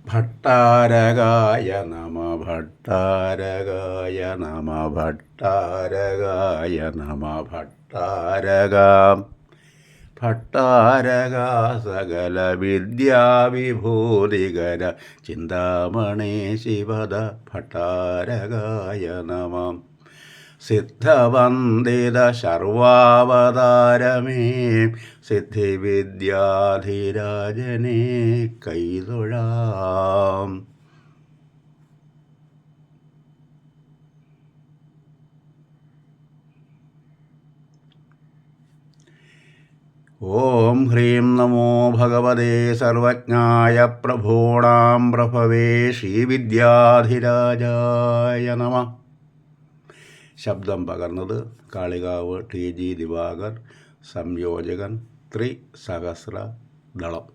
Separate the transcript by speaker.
Speaker 1: ഭട്ടാരകായ നമ ഭട്ടാരകായ നമ ഭട്ടാരകായ നമ ഭട്ടാരകാം ഭട്ടാരക സകല വിദ്യാവിഭൂതികര ചിന്താമണി ശിവദ ഭട്ടാരകായ നമം സിദ്ധവന്ദിത ശർവാവതാരമേ സിദ്ധിവിദ്യാധിരാജനെ കൈതൊഴാം. ഓം ഹ്രീം നമോ ഭഗവതേ സർവജ്ഞായ പ്രഭൂണാം പ്രഭവേ ശ്രീവിദ്യാധിരാജായ നമഃ. ശബ്ദം പകർന്നത് കാളികാവ് TG ദിവാകർ, സംയോജകൻ ത്രിസഹസ്രദളം.